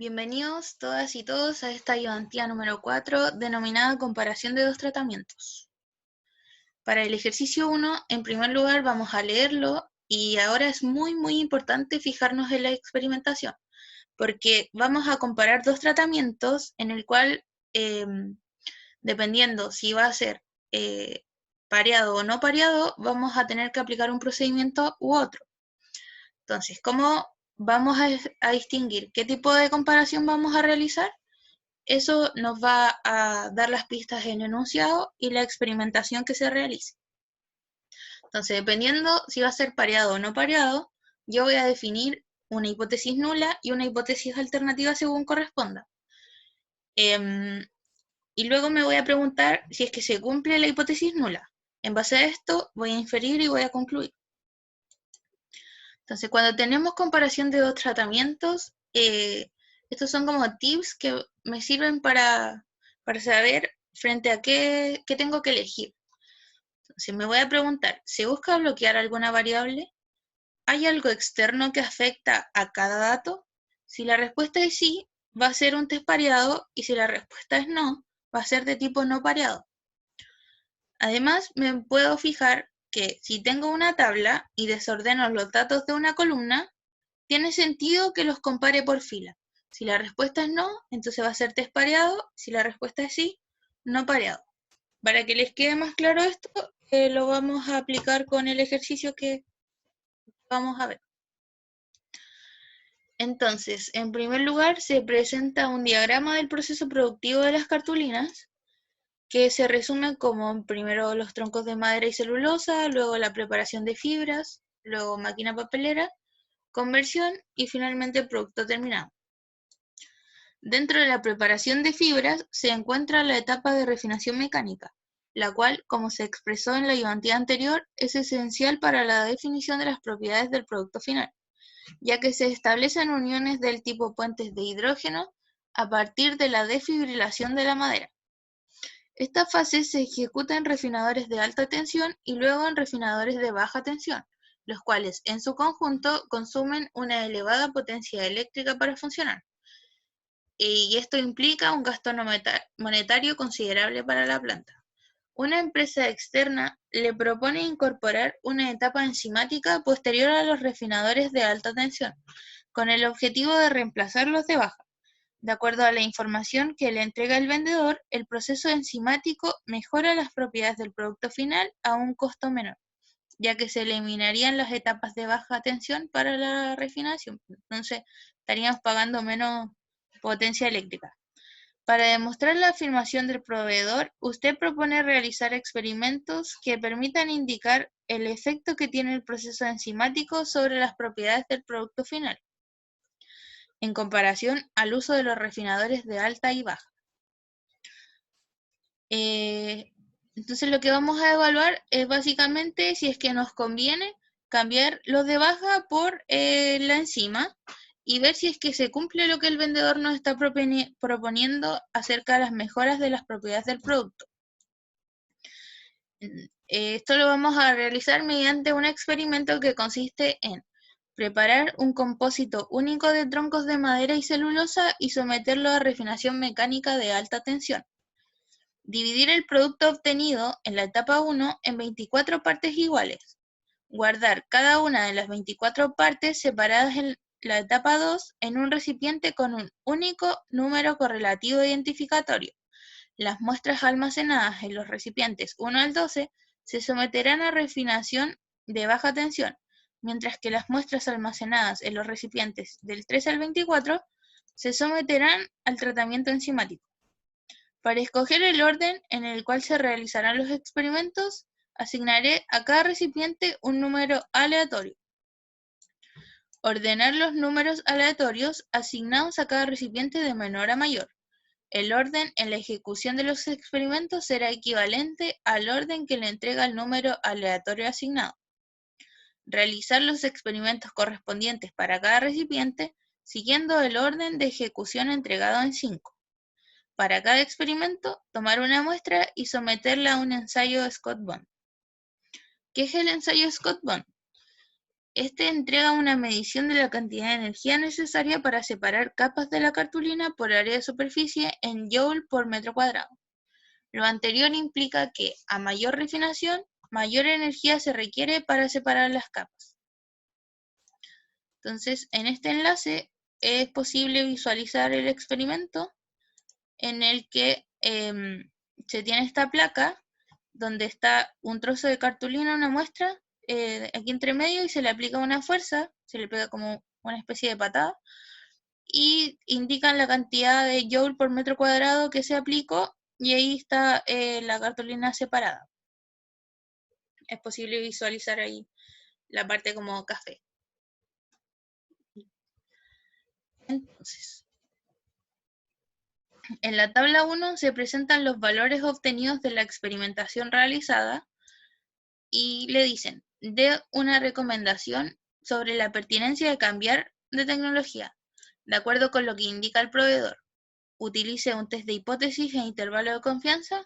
Bienvenidos todas y todos a esta ayudantía número 4 denominada comparación de dos tratamientos. Para el ejercicio 1, en primer lugar vamos a leerlo y ahora es muy importante fijarnos en la experimentación porque vamos a comparar dos tratamientos en el cual dependiendo si va a ser pareado o no pareado, vamos a tener que aplicar un procedimiento u otro. Entonces, ¿cómo vamos a distinguir qué tipo de comparación vamos a realizar? Eso nos va a dar las pistas en enunciado y la experimentación que se realice. Entonces, dependiendo si va a ser pareado o no pareado, yo voy a definir una hipótesis nula y una hipótesis alternativa según corresponda. Y luego me voy a preguntar si es que se cumple la hipótesis nula. En base a esto, voy a inferir y voy a concluir. Entonces, cuando tenemos comparación de dos tratamientos, estos son como tips que me sirven para saber frente a qué tengo que elegir. Entonces, me voy a preguntar, ¿se busca bloquear alguna variable? ¿Hay algo externo que afecta a cada dato? Si la respuesta es sí, va a ser un test pareado, y si la respuesta es no, va a ser de tipo no pareado. Además, me puedo fijar que si tengo una tabla y desordeno los datos de una columna, tiene sentido que los compare por fila. Si la respuesta es no, entonces va a ser test pareado. Si la respuesta es sí, no pareado. Para que les quede más claro esto, lo vamos a aplicar con el ejercicio que vamos a ver. Entonces, en primer lugar, se presenta un diagrama del proceso productivo de las cartulinas, que se resume como primero los troncos de madera y celulosa, luego la preparación de fibras, luego máquina papelera, conversión y finalmente el producto terminado. Dentro de la preparación de fibras se encuentra la etapa de refinación mecánica, la cual, como se expresó en la ayudantía anterior, es esencial para la definición de las propiedades del producto final, ya que se establecen uniones del tipo puentes de hidrógeno a partir de la desfibrilación de la madera. Esta fase se ejecuta en refinadores de alta tensión y luego en refinadores de baja tensión, los cuales en su conjunto consumen una elevada potencia eléctrica para funcionar. Y esto implica un gasto monetario considerable para la planta. Una empresa externa le propone incorporar una etapa enzimática posterior a los refinadores de alta tensión, con el objetivo de reemplazarlos de baja. De acuerdo a la información que le entrega el vendedor, el proceso enzimático mejora las propiedades del producto final a un costo menor, ya que se eliminarían las etapas de baja tensión para la refinación. Entonces, estaríamos pagando menos potencia eléctrica. Para demostrar la afirmación del proveedor, usted propone realizar experimentos que permitan indicar el efecto que tiene el proceso enzimático sobre las propiedades del producto final, en comparación al uso de los refinadores de alta y baja. Entonces lo que vamos a evaluar es básicamente si es que nos conviene cambiar los de baja por la enzima y ver si es que se cumple lo que el vendedor nos está proponiendo acerca de las mejoras de las propiedades del producto. Esto lo vamos a realizar mediante un experimento que consiste en preparar un compósito único de troncos de madera y celulosa y someterlo a refinación mecánica de alta tensión. Dividir el producto obtenido en la etapa 1 en 24 partes iguales. Guardar cada una de las 24 partes separadas en la etapa 2 en un recipiente con un único número correlativo identificatorio. Las muestras almacenadas en los recipientes 1 al 12 se someterán a refinación de baja tensión, mientras que las muestras almacenadas en los recipientes del 3 al 24 se someterán al tratamiento enzimático. Para escoger el orden en el cual se realizarán los experimentos, asignaré a cada recipiente un número aleatorio. Ordenar los números aleatorios asignados a cada recipiente de menor a mayor. El orden en la ejecución de los experimentos será equivalente al orden que le entrega el número aleatorio asignado. Realizar los experimentos correspondientes para cada recipiente siguiendo el orden de ejecución entregado en 5. Para cada experimento, tomar una muestra y someterla a un ensayo Scott-Bond. ¿Qué es el ensayo Scott-Bond? Este entrega una medición de la cantidad de energía necesaria para separar capas de la cartulina por área de superficie en joule por metro cuadrado. Lo anterior implica que, a mayor refinación, mayor energía se requiere para separar las capas. Entonces, en este enlace es posible visualizar el experimento en el que se tiene esta placa donde está un trozo de cartulina, una muestra, aquí entre medio, y se le aplica una fuerza, se le pega como una especie de patada, y indican la cantidad de joule por metro cuadrado que se aplicó, y ahí está la cartulina separada. Es posible visualizar ahí la parte como café. Entonces, en la tabla 1 se presentan los valores obtenidos de la experimentación realizada y le dicen, dé una recomendación sobre la pertinencia de cambiar de tecnología, de acuerdo con lo que indica el proveedor. Utilice un test de hipótesis e intervalo de confianza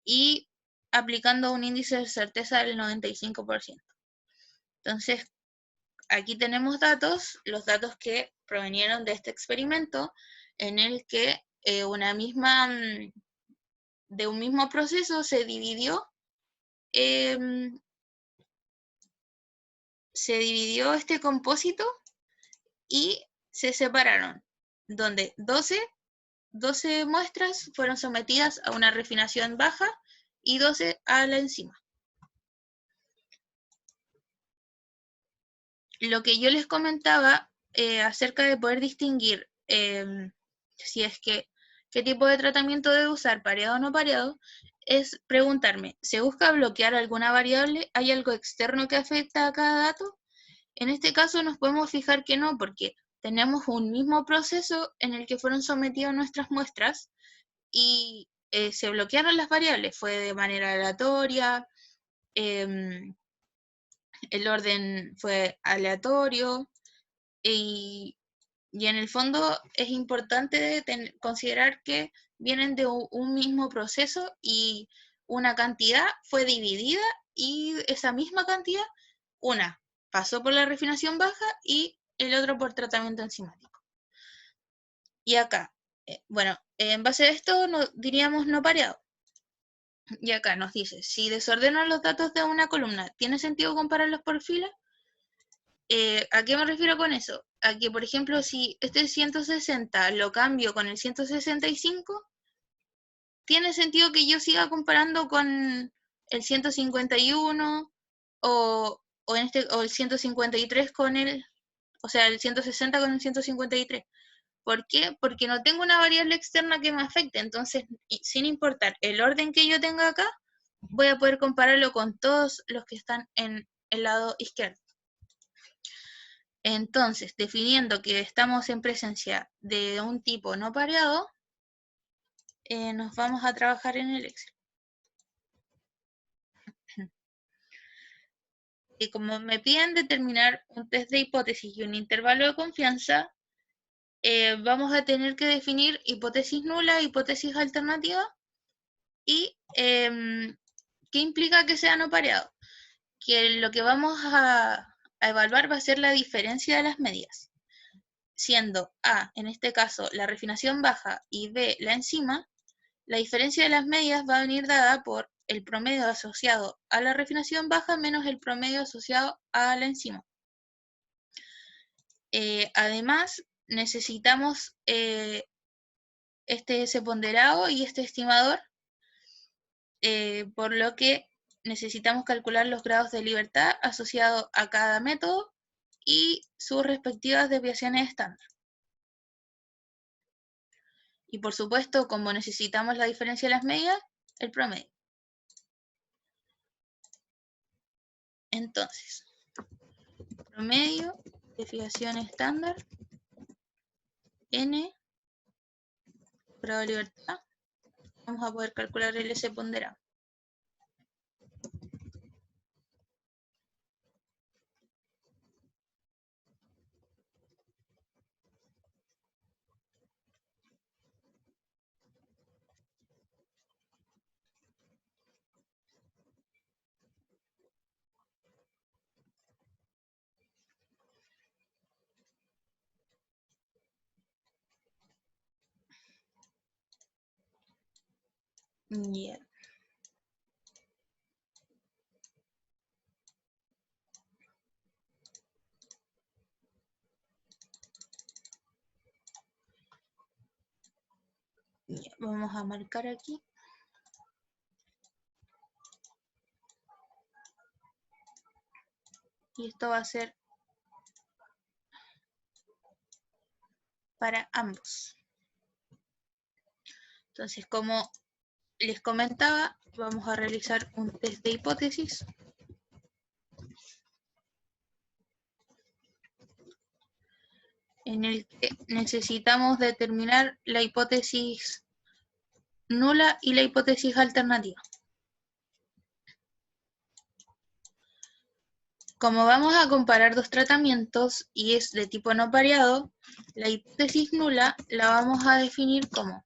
y aplicando un índice de certeza del 95%. Entonces, aquí tenemos datos, los datos que provenieron de este experimento, en el que de un mismo proceso se dividió este compósito y se separaron, donde 12 muestras fueron sometidas a una refinación baja y 12 a la enzima. Lo que yo les comentaba acerca de poder distinguir si es que qué tipo de tratamiento debe usar, pareado o no pareado, es preguntarme, ¿se busca bloquear alguna variable? ¿Hay algo externo que afecta a cada dato? En este caso nos podemos fijar que no, porque tenemos un mismo proceso en el que fueron sometidas nuestras muestras y se bloquearon las variables, fue de manera aleatoria, el orden fue aleatorio y en el fondo es importante considerar que vienen de un mismo proceso y una cantidad fue dividida y esa misma cantidad, una pasó por la refinación baja y el otro por tratamiento enzimático. Y acá, bueno, en base a esto diríamos no pareado. Y acá nos dice, si desordeno los datos de una columna, ¿tiene sentido compararlos por fila? ¿A qué me refiero con eso? A que, por ejemplo, si este 160 lo cambio con el 165, tiene sentido que yo siga comparando con el 151 o el 153 con o sea, el 160 con el 153. ¿Por qué? Porque no tengo una variable externa que me afecte. Entonces, sin importar el orden que yo tenga acá, voy a poder compararlo con todos los que están en el lado izquierdo. Entonces, definiendo que estamos en presencia de un tipo no pareado, nos vamos a trabajar en el Excel. Y como me piden determinar un test de hipótesis y un intervalo de confianza, vamos a tener que definir hipótesis nula, hipótesis alternativa y ¿qué implica que sea no pareado? Que lo que vamos a evaluar va a ser la diferencia de las medias, siendo A, en este caso, la refinación baja y B, la enzima. La diferencia de las medias va a venir dada por el promedio asociado a la refinación baja menos el promedio asociado a la enzima. Además, necesitamos ese ponderado y este estimador, por lo que necesitamos calcular los grados de libertad asociados a cada método y sus respectivas desviaciones estándar. Y por supuesto, como necesitamos la diferencia de las medias, el promedio. Entonces, promedio, desviación estándar, n, grado de libertad, vamos a poder calcular el S ponderado. Ya. Ya, vamos a marcar aquí. Y esto va a ser para ambos. Entonces, como les comentaba, vamos a realizar un test de hipótesis. En el que necesitamos determinar la hipótesis nula y la hipótesis alternativa. Como vamos a comparar dos tratamientos y es de tipo no pareado, la hipótesis nula la vamos a definir como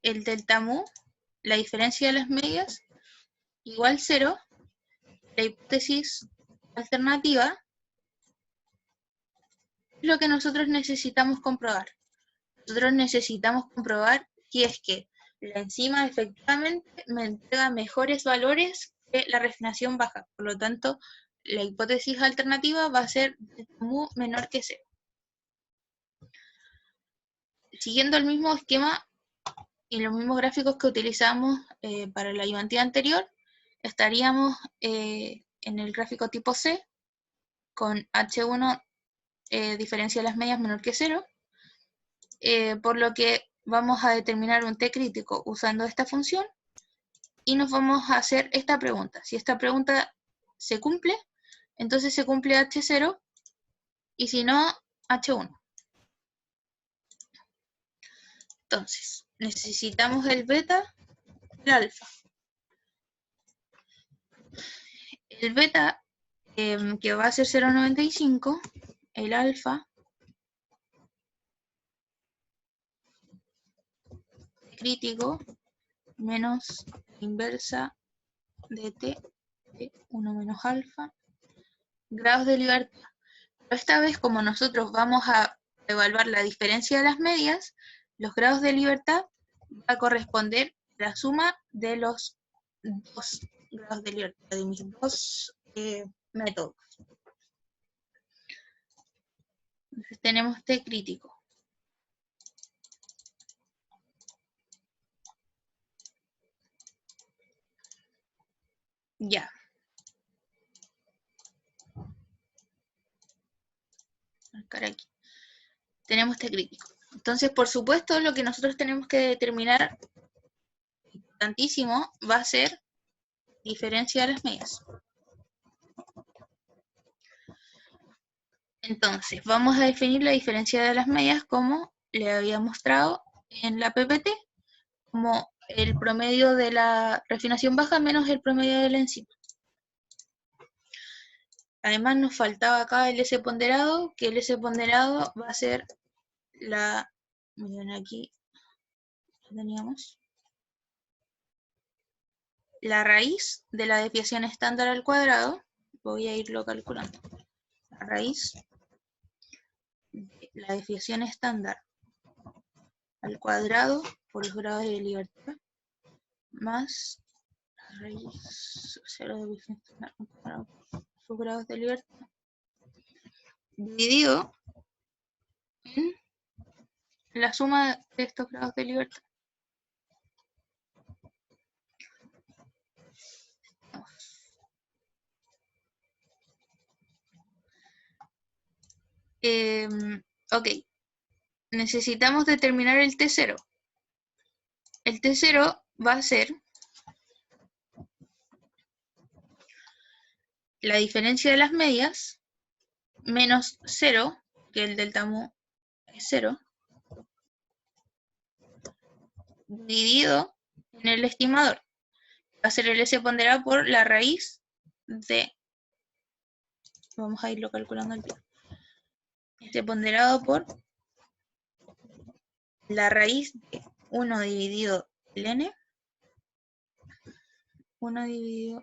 el delta mu, la diferencia de las medias, igual 0. La hipótesis alternativa es lo que nosotros necesitamos comprobar. Nosotros necesitamos comprobar si es que la enzima efectivamente me entrega mejores valores que la refinación baja. Por lo tanto, la hipótesis alternativa va a ser mu menor que 0. Siguiendo el mismo esquema y los mismos gráficos que utilizamos para la ayudantía anterior, estaríamos en el gráfico tipo C, con H1 diferencia de las medias menor que 0, por lo que vamos a determinar un T crítico usando esta función y nos vamos a hacer esta pregunta. Si esta pregunta se cumple, entonces se cumple H0 y si no, H1. Entonces, necesitamos el beta y el alfa. El beta, que va a ser 0,95, el alfa crítico menos inversa de t de 1 menos alfa grados de libertad. Pero esta vez, como nosotros vamos a evaluar la diferencia de las medias, los grados de libertad va a corresponder a la suma de los dos grados de libertad de mis dos métodos. Entonces tenemos T crítico. Ya. Marcar aquí. Tenemos T crítico. Entonces, por supuesto, lo que nosotros tenemos que determinar, importantísimo, va a ser diferencia de las medias. Entonces, vamos a definir la diferencia de las medias como le había mostrado en la PPT, como el promedio de la refinación baja menos el promedio de la enzima. Además nos faltaba acá el S ponderado, que el S ponderado va a ser la, miren aquí, teníamos, la raíz de la desviación estándar al cuadrado, voy a irlo calculando, la raíz de la desviación estándar al cuadrado por los grados de libertad, más la raíz 0 de desviación estándar al cuadrado por sus grados de libertad, dividido en la suma de estos grados de libertad. Ok, necesitamos determinar el T0. El T0 va a ser la diferencia de las medias menos 0, que el delta mu es 0, dividido en el estimador. Va a ser el S ponderado por la raíz de, vamos a irlo calculando al tiro, S ponderado por la raíz de 1 dividido el n, 1 dividido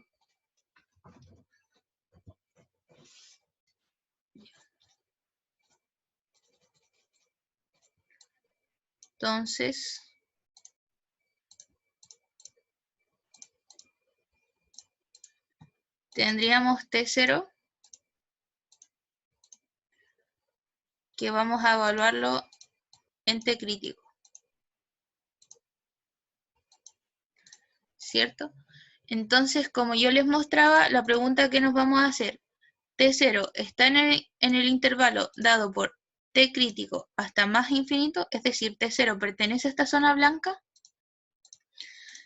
Entonces, tendríamos T0, que vamos a evaluarlo en T crítico, ¿cierto? Entonces, como yo les mostraba, la pregunta que nos vamos a hacer, T0 está en el intervalo dado por T crítico hasta más infinito, es decir, T0 pertenece a esta zona blanca.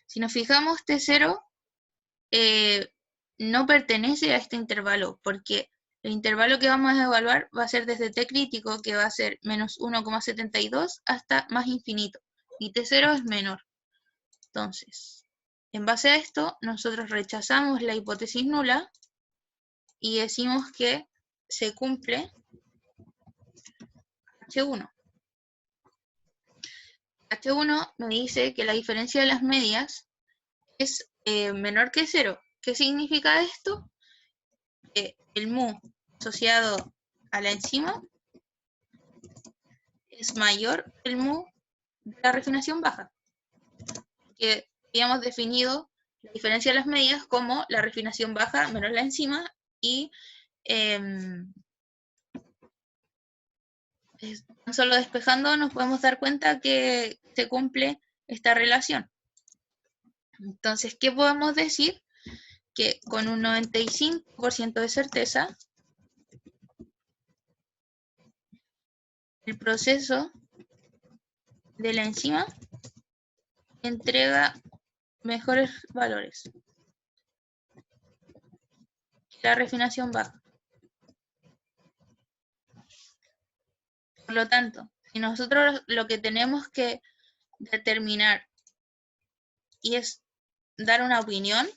Si nos fijamos, T0 no pertenece a este intervalo, porque el intervalo que vamos a evaluar va a ser desde T crítico, que va a ser menos 1,72 hasta más infinito, y T0 es menor. Entonces, en base a esto, nosotros rechazamos la hipótesis nula y decimos que se cumple H1. H1 me dice que la diferencia de las medias es menor que 0. ¿Qué significa esto? Que el mu asociado a la enzima es mayor que el mu de la refinación baja, que habíamos definido la diferencia de las medias como la refinación baja menos la enzima, y tan solo despejando nos podemos dar cuenta que se cumple esta relación. Entonces, ¿qué podemos decir? Que con un 95% de certeza, el proceso de la enzima entrega mejores valores que la refinación baja. Por lo tanto, si nosotros lo que tenemos que determinar y es dar una opinión,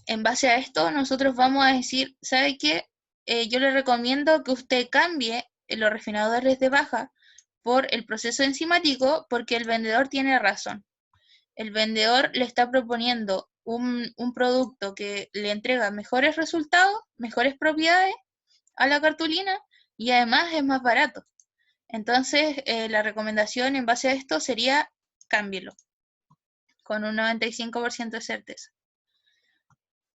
en base a esto nosotros vamos a decir, ¿sabe qué? Yo le recomiendo que usted cambie los refinadores de baja por el proceso enzimático, porque el vendedor tiene razón. El vendedor le está proponiendo un producto que le entrega mejores resultados, mejores propiedades a la cartulina, y además es más barato. Entonces, la recomendación en base a esto sería cámbielo con un 95% de certeza.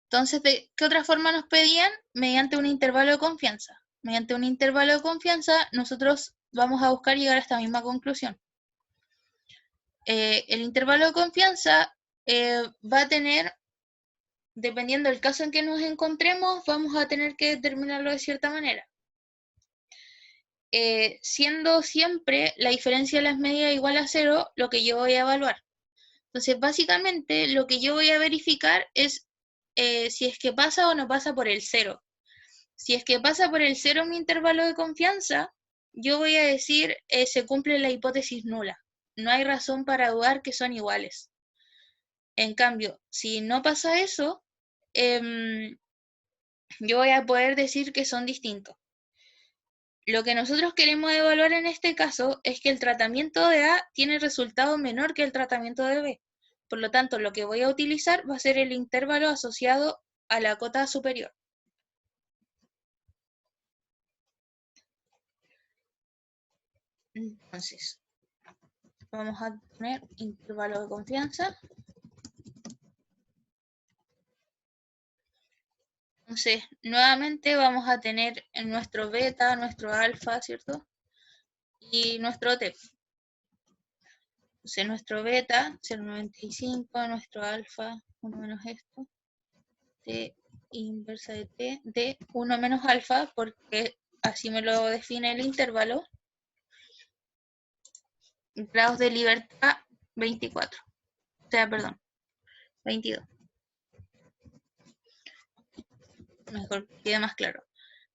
Entonces, ¿de qué otra forma nos pedían? Mediante un intervalo de confianza. Mediante un intervalo de confianza, nosotros vamos a buscar llegar a esta misma conclusión. El intervalo de confianza va a tener, dependiendo del caso en que nos encontremos, vamos a tener que determinarlo de cierta manera. Siendo siempre la diferencia de las medias igual a 0, lo que yo voy a evaluar. Entonces, básicamente, lo que yo voy a verificar es si es que pasa o no pasa por el 0. Si es que pasa por el 0 mi intervalo de confianza, yo voy a decir se cumple la hipótesis nula. No hay razón para dudar que son iguales. En cambio, si no pasa eso, yo voy a poder decir que son distintos. Lo que nosotros queremos evaluar en este caso es que el tratamiento de A tiene resultado menor que el tratamiento de B. Por lo tanto, lo que voy a utilizar va a ser el intervalo asociado a la cota superior. Entonces, vamos a poner intervalo de confianza. Entonces, nuevamente vamos a tener en nuestro beta, nuestro alfa, ¿cierto? Y nuestro T. Entonces, nuestro beta, 0,95, nuestro alfa, 1 menos esto, T inversa de T, de 1 menos alfa, porque así me lo define el intervalo. Grados de libertad, 24. O sea, perdón, 22. Mejor que quede más claro.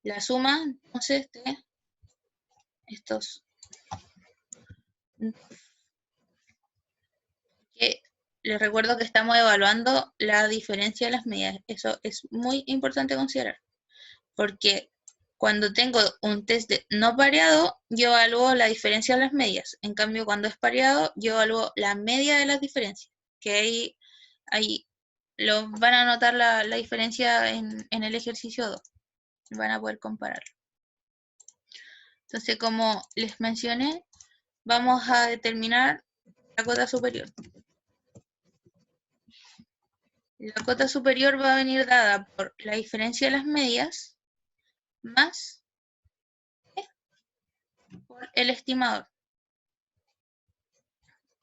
La suma, entonces, de estos, que les recuerdo que estamos evaluando la diferencia de las medidas. Eso es muy importante considerar, porque cuando tengo un test de no pareado, yo evalúo la diferencia de las medias. En cambio, cuando es pareado, yo evalúo la media de las diferencias, que ahí lo van a notar la diferencia en el ejercicio 2. Van a poder compararlo. Entonces, como les mencioné, vamos a determinar la cota superior. La cota superior va a venir dada por la diferencia de las medias más por el estimador,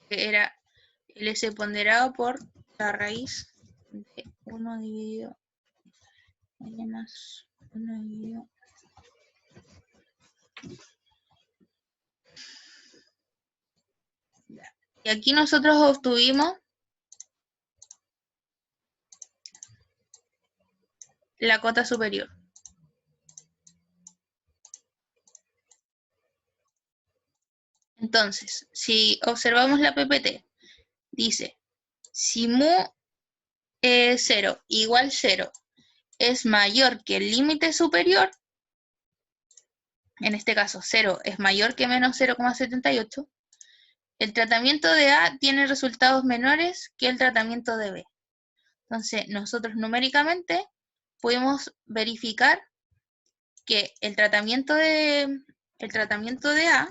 que era el S ponderado por la raíz de 1 dividido n más 1 dividido. Y aquí nosotros obtuvimos la cota superior. Entonces, si observamos la PPT, dice, si mu 0 igual 0 es mayor que el límite superior, en este caso 0 es mayor que menos 0,78, el tratamiento de A tiene resultados menores que el tratamiento de B. Entonces, nosotros numéricamente podemos verificar que el tratamiento de A,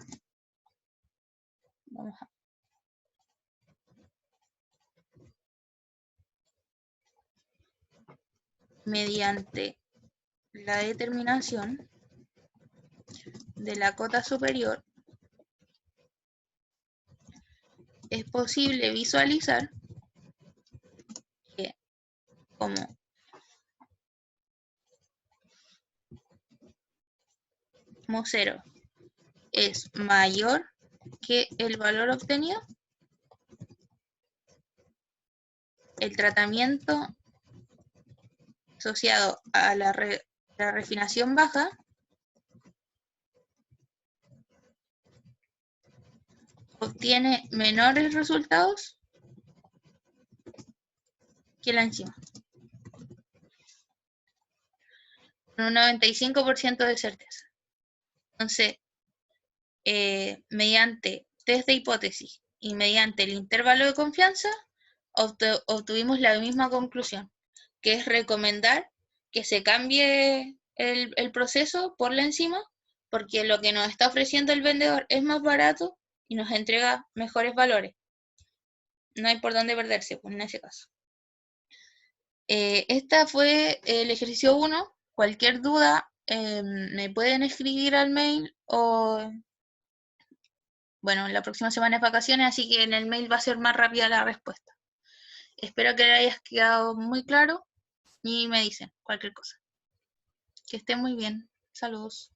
mediante la determinación de la cota superior, es posible visualizar que como mu 0 es mayor que el valor obtenido, el tratamiento asociado a la refinación baja obtiene menores resultados que la enzima, con un 95% de certeza. Entonces, mediante test de hipótesis y mediante el intervalo de confianza, obtuvimos la misma conclusión, que es recomendar que se cambie el proceso por la enzima, porque lo que nos está ofreciendo el vendedor es más barato y nos entrega mejores valores. No hay por dónde perderse, pues, en ese caso. Esta fue el ejercicio 1. Cualquier duda me pueden escribir al mail o, bueno, la próxima semana es vacaciones, así que en el mail va a ser más rápida la respuesta. Espero que le hayas quedado muy claro y me dicen cualquier cosa. Que estén muy bien. Saludos.